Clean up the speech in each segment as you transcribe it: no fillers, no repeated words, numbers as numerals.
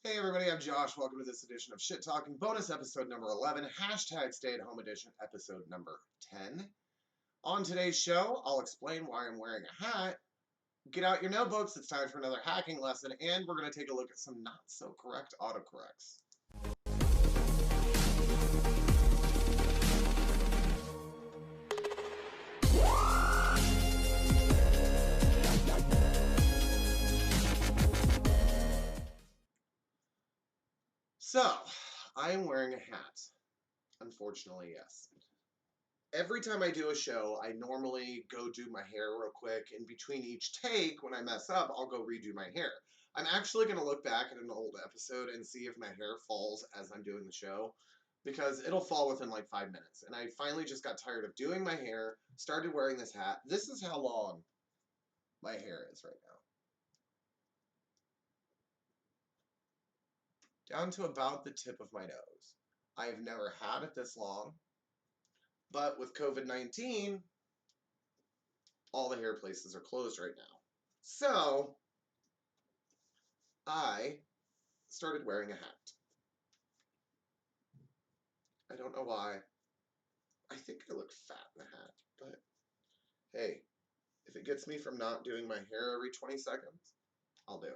Hey everybody, I'm Josh. Welcome to this edition of Shit Talking, bonus episode number 11, hashtag Stay at Home edition, episode number 10. On today's show, I'll explain why I'm wearing a hat, get out your notebooks, it's time for another hacking lesson, and we're going to take a look at some not so correct autocorrects. So, I am wearing a hat. Unfortunately, yes. Every time I do a show, I normally go do my hair real quick. In between each take, when I mess up, I'll go redo my hair. I'm actually going to look back at an old episode and see if my hair falls as I'm doing the show, because it'll fall within like 5 minutes. And I finally just got tired of doing my hair, started wearing this hat. This is how long my hair is right now. Down to about the tip of my nose. I've never had it this long, but with COVID-19, all the hair places are closed right now. So, I started wearing a hat. I don't know why. I think I look fat in the hat, but hey, if it gets me from not doing my hair every 20 seconds, I'll do it.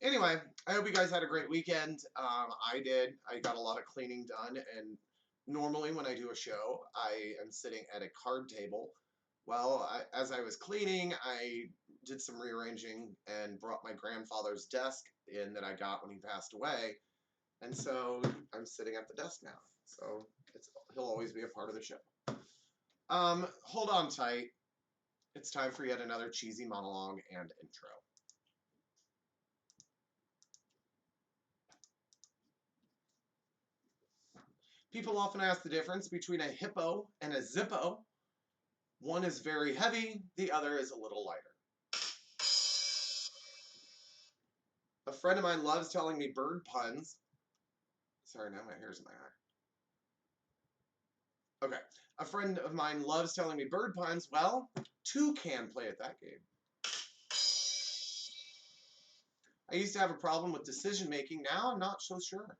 Anyway, I hope you guys had a great weekend. I did. I got a lot of cleaning done, and normally when I do a show, I am sitting at a card table. Well, as I was cleaning, I did some rearranging and brought my grandfather's desk in that I got when he passed away, and so I'm sitting at the desk now. So he'll always be a part of the show. Hold on tight. It's time for yet another cheesy monologue and intro. People often ask the difference between a hippo and a zippo. One is very heavy, the other is a little lighter. A friend of mine loves telling me bird puns. Sorry, now my hair's in my eye. Okay. A friend of mine loves telling me bird puns. Well, two can play at that game. I used to have a problem with decision making. Now I'm not so sure.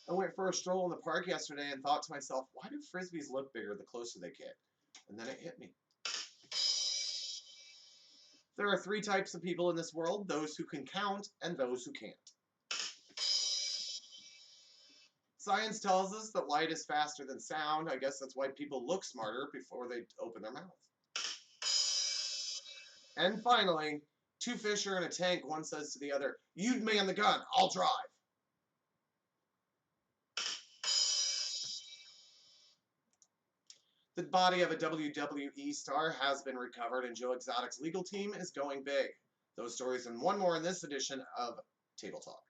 I went for a stroll in the park yesterday and thought to myself, why do frisbees look bigger the closer they get? And then it hit me. There are three types of people in this world: those who can count and those who can't. Science tells us that light is faster than sound. I guess that's why people look smarter before they open their mouths. And finally, two fish are in a tank. One says to the other, "You man the gun, I'll drive." The body of a WWE star has been recovered, and Joe Exotic's legal team is going big. Those stories and one more in this edition of Table Talk.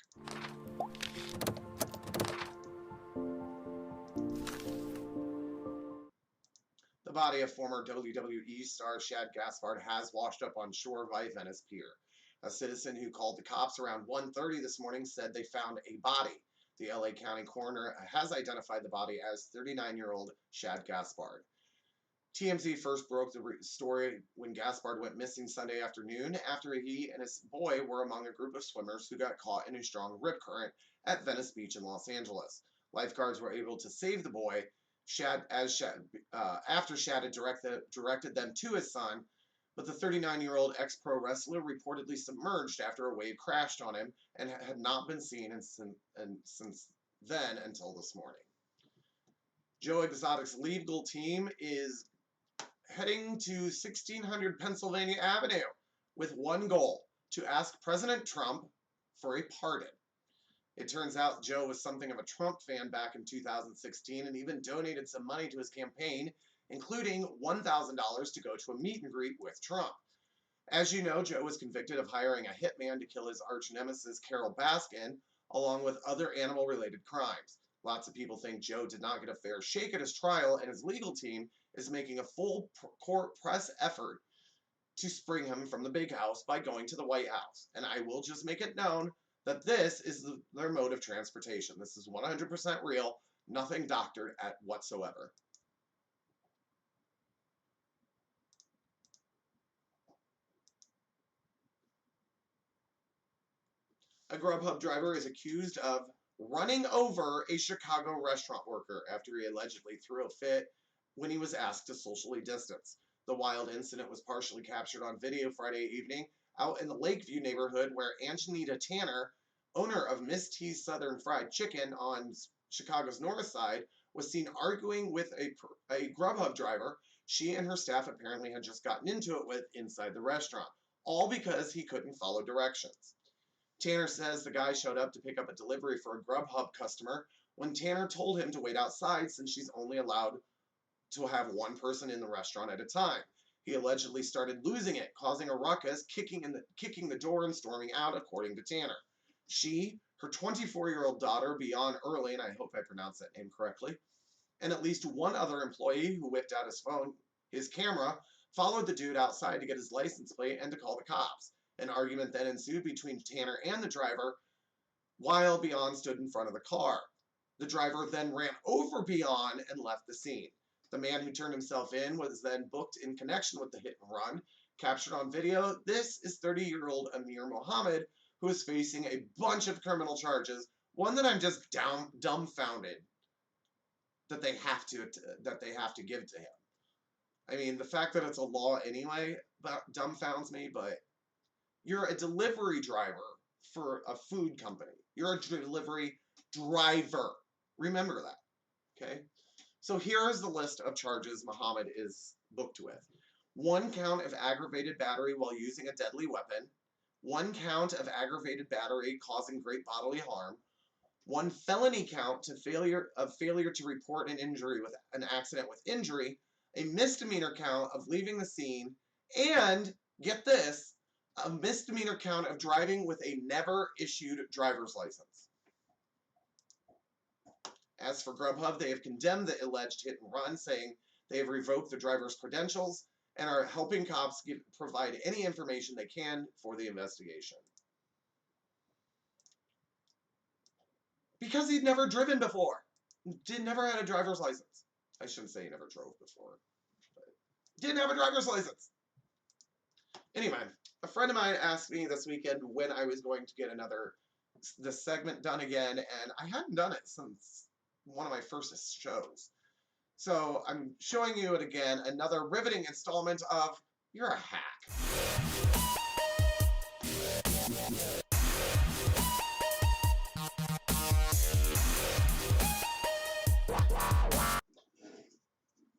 The body of former WWE star Shad Gaspard has washed up on shore by Venice Pier. A citizen who called the cops around 1:30 this morning said they found a body. The LA County coroner has identified the body as 39-year-old Shad Gaspard. TMZ first broke the story when Gaspard went missing Sunday afternoon after he and his boy were among a group of swimmers who got caught in a strong rip current at Venice Beach in Los Angeles. Lifeguards were able to save the boy after Shad had directed them to his son, but the 39-year-old ex-pro wrestler reportedly submerged after a wave crashed on him and had not been seen since then until this morning. Joe Exotic's legal team is heading to 1600 Pennsylvania Avenue with one goal: to ask President Trump for a pardon. It turns out Joe was something of a Trump fan back in 2016 and even donated some money to his campaign, including $1,000 to go to a meet and greet with Trump. As you know, Joe was convicted of hiring a hitman to kill his arch nemesis Carol Baskin, along with other animal-related crimes. Lots of people think Joe did not get a fair shake at his trial, and his legal team is making a full court press effort to spring him from the big house by going to the White House. And I will just make it known that this is their mode of transportation. This is 100% real, nothing doctored at whatsoever. A Grubhub driver is accused of running over a Chicago restaurant worker after he allegedly threw a fit when he was asked to socially distance. The wild incident was partially captured on video Friday evening out in the Lakeview neighborhood where Angelita Tanner, owner of Miss T's Southern Fried Chicken on Chicago's north side, was seen arguing with a Grubhub driver she and her staff apparently had just gotten into it with inside the restaurant, all because he couldn't follow directions. Tanner says the guy showed up to pick up a delivery for a Grubhub customer when Tanner told him to wait outside since she's only allowed to have one person in the restaurant at a time. He allegedly started losing it, causing a ruckus, kicking the door and storming out, according to Tanner. She, her 24-year-old daughter, Beyond Early, and I hope I pronounced that name correctly, and at least one other employee who whipped out his camera, followed the dude outside to get his license plate and to call the cops. An argument then ensued between Tanner and the driver while Beyond stood in front of the car. The driver then ran over Beyond and left the scene. The man who turned himself in was then booked in connection with the hit and run. Captured on video, this is 30-year-old Amir Mohammed, who is facing a bunch of criminal charges, one that I'm just dumbfounded that they have to give to him. I mean, the fact that it's a law anyway dumbfounds me, but you're a delivery driver for a food company. You're a delivery driver. Remember that, okay? So here is the list of charges Muhammad is booked with. 1 count of aggravated battery while using a deadly weapon. 1 count of aggravated battery causing great bodily harm. 1 felony count to failure to report an injury with an accident with injury. A misdemeanor count of leaving the scene. And, get this, a misdemeanor count of driving with a never issued driver's license. As for Grubhub, they have condemned the alleged hit and run, saying they have revoked the driver's credentials and are helping cops provide any information they can for the investigation. Because he'd never driven before. Never had a driver's license. I shouldn't say he never drove before, but didn't have a driver's license. Anyway, a friend of mine asked me this weekend when I was going to get this segment done again, and I hadn't done it since one of my first shows. So I'm showing you it again, another riveting installment of You're a Hack.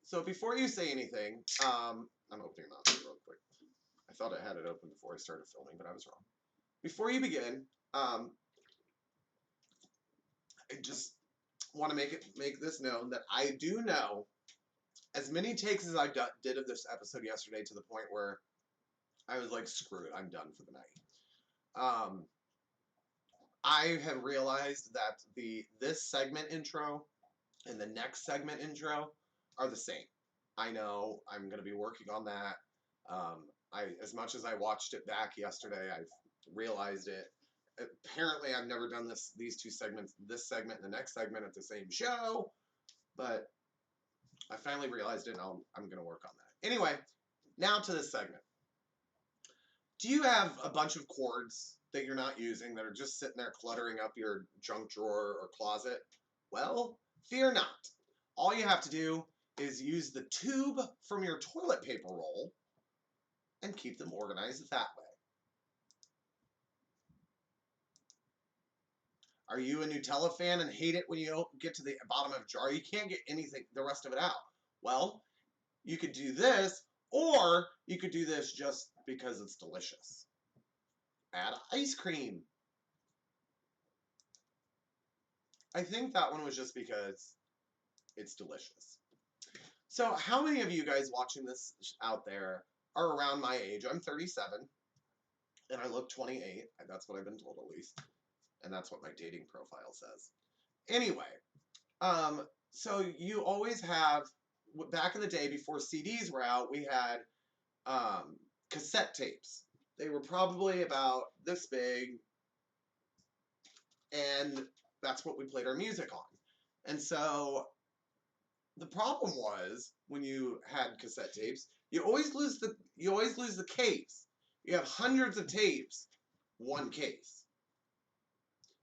So before you say anything, I'm opening my mouth real quick. I thought I had it open before I started filming, but I was wrong. Before you begin, I just want to make this known that I do know as many takes as I did of this episode yesterday, to the point where I was like, screw it, I'm done for the night. I have realized that this segment intro and the next segment intro are the same. I know I'm going to be working on that. As much as I watched it back yesterday, I've realized it. Apparently, I've never done these two segments, this segment and the next segment at the same show, but I finally realized it, and I'm going to work on that. Anyway, now to this segment. Do you have a bunch of cords that you're not using that are just sitting there cluttering up your junk drawer or closet? Well, fear not. All you have to do is use the tube from your toilet paper roll and keep them organized that way. Are you a Nutella fan and hate it when you get to the bottom of a jar? You can't get the rest of it out. Well, you could do this, or you could do this just because it's delicious. Add ice cream. I think that one was just because it's delicious. So how many of you guys watching this out there are around my age? I'm 37, and I look 28. That's what I've been told, at least. And that's what my dating profile says. Anyway, so you always have, back in the day before CDs were out, we had cassette tapes. They were probably about this big, and that's what we played our music on. And so the problem was, when you had cassette tapes, you always lose the case. You have hundreds of tapes, one case.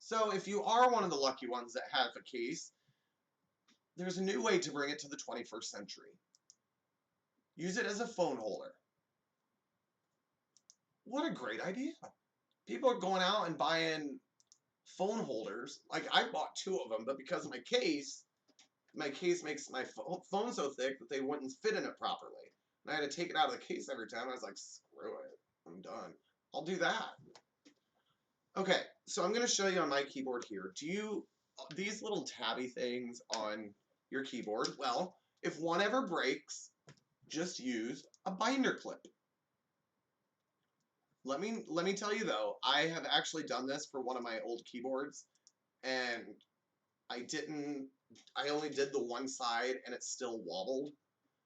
So if you are one of the lucky ones that have a case, there's a new way to bring it to the 21st century. Use it as a phone holder. What a great idea. People are going out and buying phone holders. Like, I bought 2 of them, but because of my case makes my phone so thick that they wouldn't fit in it properly. And I had to take it out of the case every time. I was like, screw it. I'm done. I'll do that. Okay, so I'm going to show you on my keyboard here. These little tabby things on your keyboard, well, if one ever breaks, just use a binder clip. Let me tell you though, I have actually done this for one of my old keyboards, and I only did the one side and it still wobbled.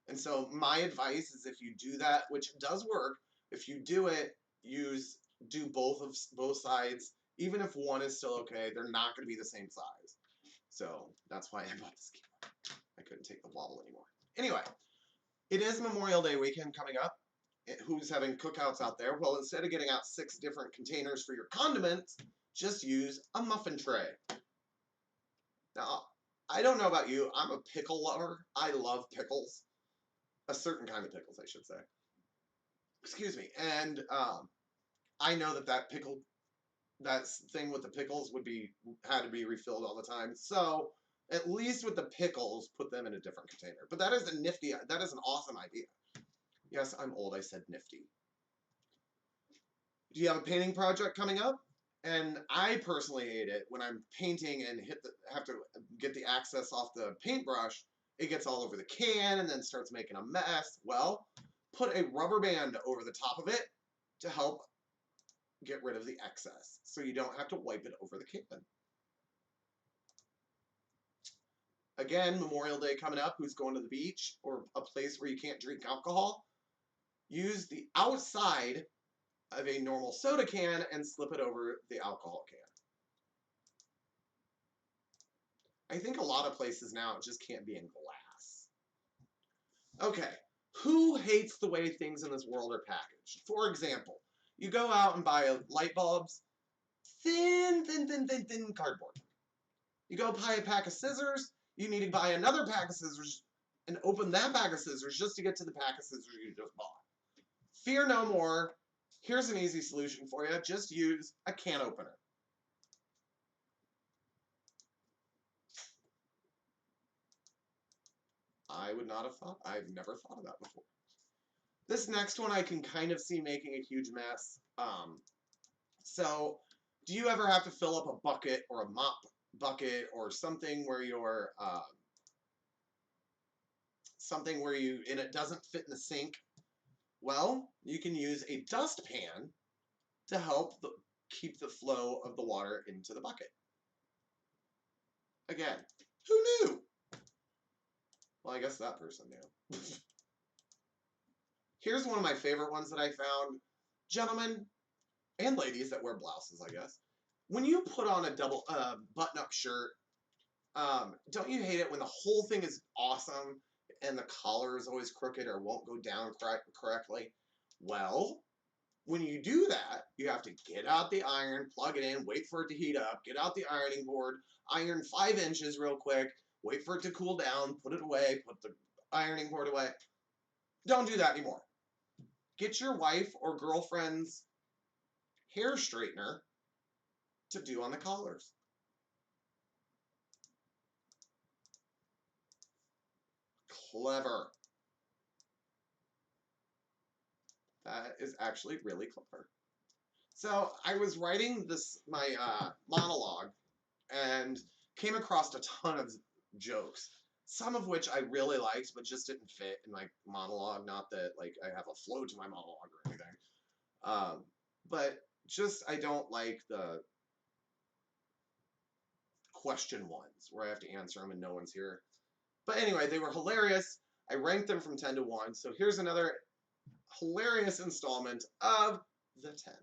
And so my advice is, if you do that, which does work, if you do it, do both sides. Even if one is still okay, they're not going to be the same size. So that's why I bought this keyboard. I couldn't take the wobble anymore. Anyway, it is Memorial Day weekend coming up. Who's having cookouts out there? Well, instead of getting out 6 different containers for your condiments, just use a muffin tray. Now, I don't know about you, I'm a pickle lover. I love pickles. A certain kind of pickles, I should say. Excuse me. And I know that thing with the pickles had to be refilled all the time. So at least with the pickles, put them in a different container. But that is an awesome idea. Yes, I'm old, I said nifty. Do you have a painting project coming up? And I personally hate it when I'm painting and have to get the access off the paintbrush. It gets all over the can and then starts making a mess. Well, put a rubber band over the top of it to help get rid of the excess, so you don't have to wipe it over the can. Again, Memorial Day coming up. Who's going to the beach or a place where you can't drink alcohol? Use the outside of a normal soda can and slip it over the alcohol can. I think a lot of places now it just can't be in glass. Okay, who hates the way things in this world are packaged? For example, you go out and buy light bulbs, thin cardboard. You go buy a pack of scissors, you need to buy another pack of scissors and open that pack of scissors just to get to the pack of scissors you just bought. Fear no more. Here's an easy solution for you. Just use a can opener. I've never thought of that before. This next one I can kind of see making a huge mess. So do you ever have to fill up a bucket or a mop bucket or something where and it doesn't fit in the sink? Well, you can use a dustpan to help keep the flow of the water into the bucket. Again, who knew? Well, I guess that person knew. Here's one of my favorite ones that I found. Gentlemen and ladies that wear blouses, I guess. When you put on a double button-up shirt, don't you hate it when the whole thing is awesome and the collar is always crooked or won't go down correctly? Well, when you do that, you have to get out the iron, plug it in, wait for it to heat up, get out the ironing board, iron 5 inches real quick, wait for it to cool down, put it away, put the ironing board away. Don't do that anymore. Get your wife or girlfriend's hair straightener to do on the collars. Clever. That is actually really clever. So I was writing my monologue and came across a ton of jokes, some of which I really liked, but just didn't fit in my monologue. Not that like I have a flow to my monologue or anything, but just I don't like the question ones where I have to answer them and no one's here. But anyway, they were hilarious. I ranked them from 10 to 1. So here's another hilarious installment of the 10.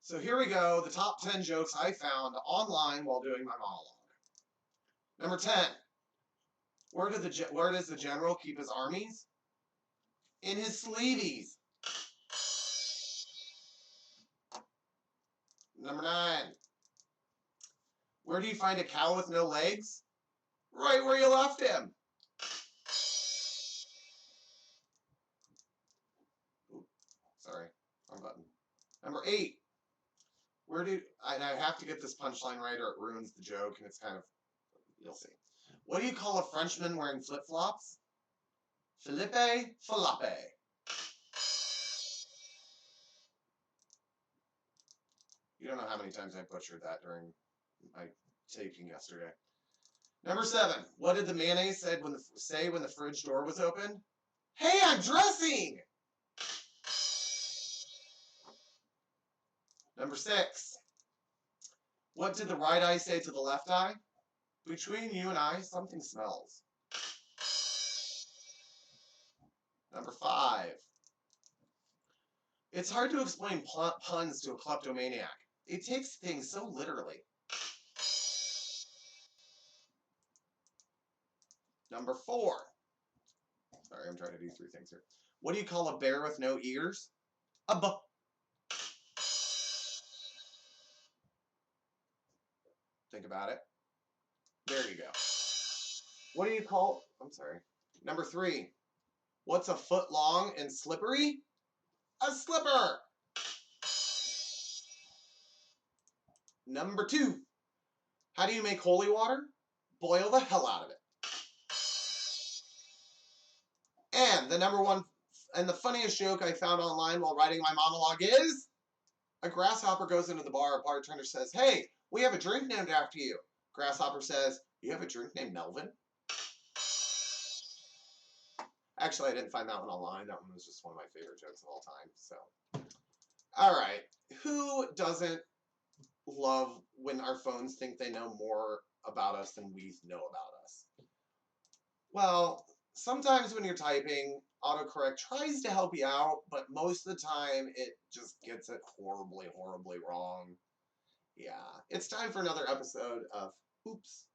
So here we go, the top 10 jokes I found online while doing my monologue. Number 10. Where does the general keep his armies? In his sleeveys. Number 9. Where do you find a cow with no legs? Right where you left him. Ooh, sorry, wrong button. Number 8. And I have to get this punchline right or it ruins the joke, and it's kind of, you'll see. What do you call a Frenchman wearing flip-flops? Philippe Falape. You don't know how many times I butchered that during my taping yesterday. Number 7. What did the mayonnaise say when the fridge door was open? Hey, I'm dressing! Number 6. What did the right eye say to the left eye? Between you and I, something smells. Number 5. It's hard to explain puns to a kleptomaniac. It takes things so literally. Number 4. Sorry, I'm trying to do 3 things here. What do you call a bear with no ears? A buck. Think about it. There you go. What do you call... I'm sorry. Number 3. What's a foot long and slippery? A slipper. Number 2. How do you make holy water? Boil the hell out of it. And the number 1 and the funniest joke I found online while writing my monologue is, a grasshopper goes into the bar. A bartender says, "Hey, we have a drink named after you." Grasshopper says, "You have a drink named Melvin?" Actually, I didn't find that one online. That one was just one of my favorite jokes of all time. So, all right. Who doesn't love when our phones think they know more about us than we know about us? Well, sometimes when you're typing, autocorrect tries to help you out, but most of the time it just gets it horribly, horribly wrong. Yeah, it's time for another episode of Oops.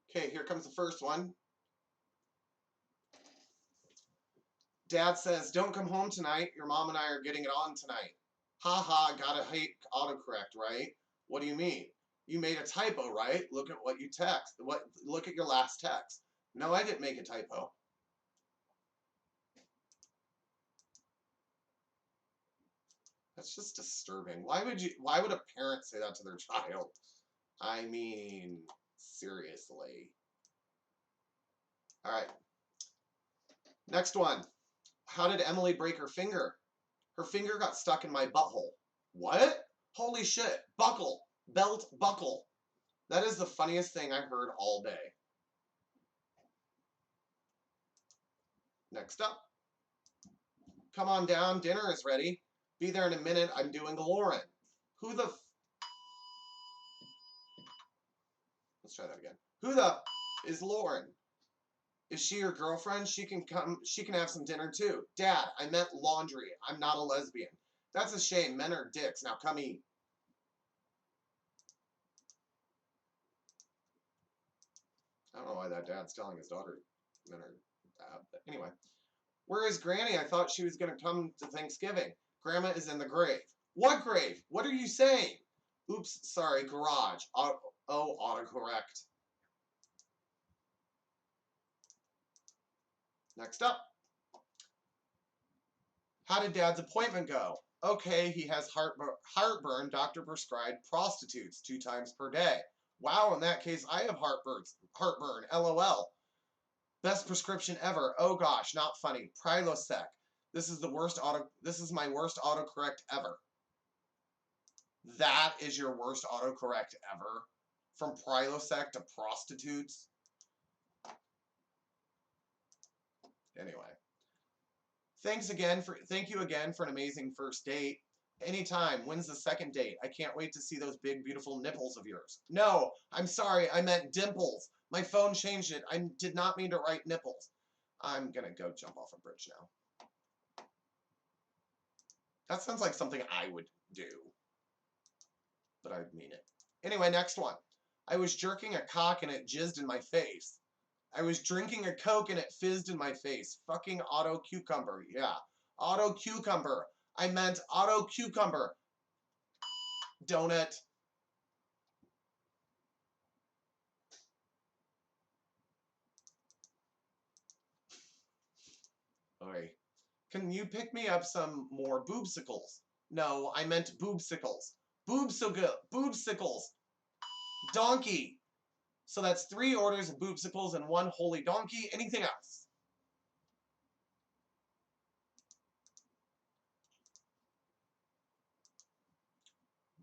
Okay, here comes the first one. Dad says, "Don't come home tonight. Your mom and I are getting it on tonight." Ha ha, gotta hate autocorrect, right? What do you mean? You made a typo, right? Look at what you text. Look at your last text. No, I didn't make a typo. That's just disturbing. Why would a parent say that to their child? I mean, seriously. All right. Next one. How did Emily break her finger? Her finger got stuck in my butthole. What? Holy shit. Buckle. Belt buckle. That is the funniest thing I heard all day. Next up. Come on down. Dinner is ready. Be there in a minute. I'm doing Lauren. Who the... Let's try that again. Who the is Lauren? Is she your girlfriend? She can come. She can have some dinner too. Dad, I meant laundry. I'm not a lesbian. That's a shame. Men are dicks. Now come eat. I don't know why that dad's telling his daughter men are bad. But anyway. Where is Granny? I thought she was going to come to Thanksgiving. Grandma is in the grave. What grave? What are you saying? Oops, sorry, garage. Oh, autocorrect. Next up. How did Dad's appointment go? Okay, he has heartburn. Doctor prescribed prostitutes 2 times per day. Wow, in that case, I have heartburn. LOL. Best prescription ever. Oh gosh, not funny. Prilosec. This is my worst autocorrect ever. That is your worst autocorrect ever? From Prilosec to prostitutes? Anyway. Thank you again for an amazing first date. Anytime. When's the second date? I can't wait to see those big, beautiful nipples of yours. No, I'm sorry. I meant dimples. My phone changed it. I did not mean to write nipples. I'm going to go jump off a bridge now. That sounds like something I would do. but I'd mean it. Anyway, next one. I was jerking a cock and it jizzed in my face. I was drinking a Coke and it fizzed in my face. Fucking auto cucumber. Yeah. Auto cucumber. I meant auto cucumber. Donut. Okay. Can you pick me up some more boobsicles? No, I meant boobsicles. Boobsicles. Donkey. So that's 3 orders of boobsicles and 1 holy donkey. Anything else?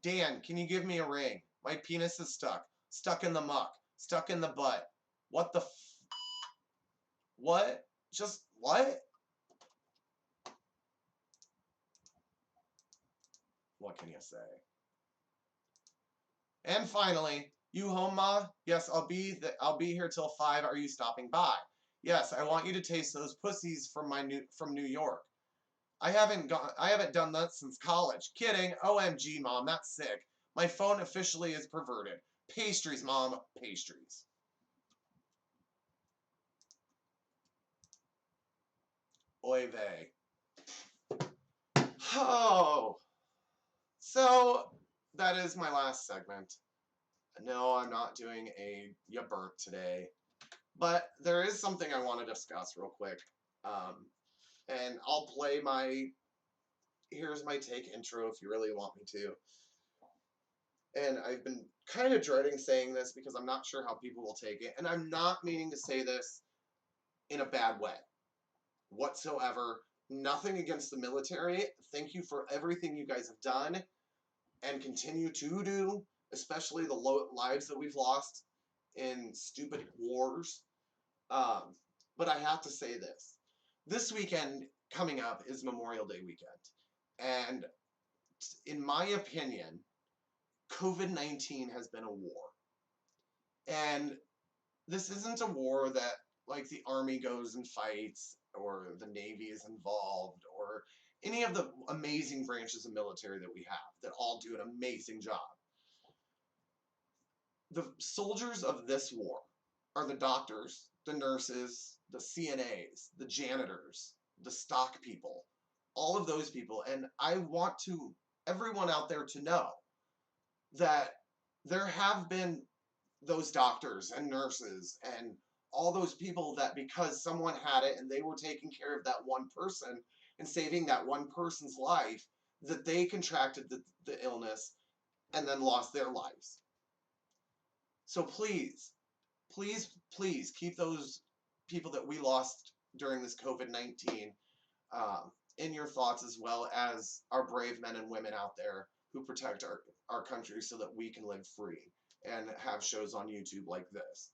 Dan, can you give me a ring? My penis is stuck. Stuck in the muck. Stuck in the butt. What the What? Just what? What can you say? And finally, you home, Ma? Yes, I'll be here till 5. Are you stopping by? Yes, I want you to taste those pussies from New York. I haven't done that since college. Kidding. OMG, Mom, that's sick. My phone officially is perverted. Pastries, Mom, pastries. Oy vey. Oh. So, that is my last segment. No, I'm not doing a ya burnt today. But there is something I want to discuss real quick. And I'll play my here's my take intro if you really want me to. And I've been kind of dreading saying this because I'm not sure how people will take it. And I'm not meaning to say this in a bad way whatsoever. Nothing against the military. Thank you for everything you guys have done and continue to do, especially the lives that we've lost in stupid wars. But I have to say this. This weekend coming up is Memorial Day weekend. And in my opinion, COVID-19 has been a war. And this isn't a war that like the Army goes and fights or the Navy is involved or any of the amazing branches of military that we have that all do an amazing job. The soldiers of this war are the doctors, the nurses, the CNAs, the janitors, the stock people, all of those people. And I want everyone out there to know that there have been those doctors and nurses and all those people that because someone had it and they were taking care of that one person and saving that one person's life, that they contracted the illness and then lost their lives. So please, please, please keep those people that we lost during this COVID-19 in your thoughts, as well as our brave men and women out there who protect our country so that we can live free and have shows on YouTube like this.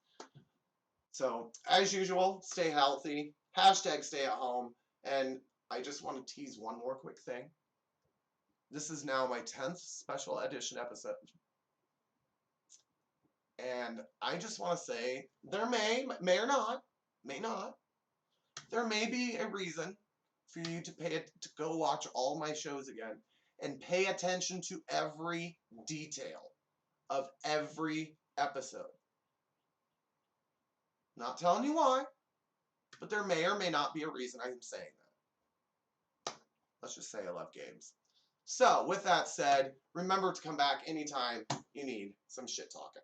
So, as usual, stay healthy, hashtag stay at home, and I just want to tease one more quick thing. This is now my 10th special edition episode. And I just want to say, there may or not, there may be a reason for you to go watch all my shows again and pay attention to every detail of every episode. Not telling you why, but there may or may not be a reason I'm saying that. Let's just say I love games. So, with that said, remember to come back anytime you need some shit talking.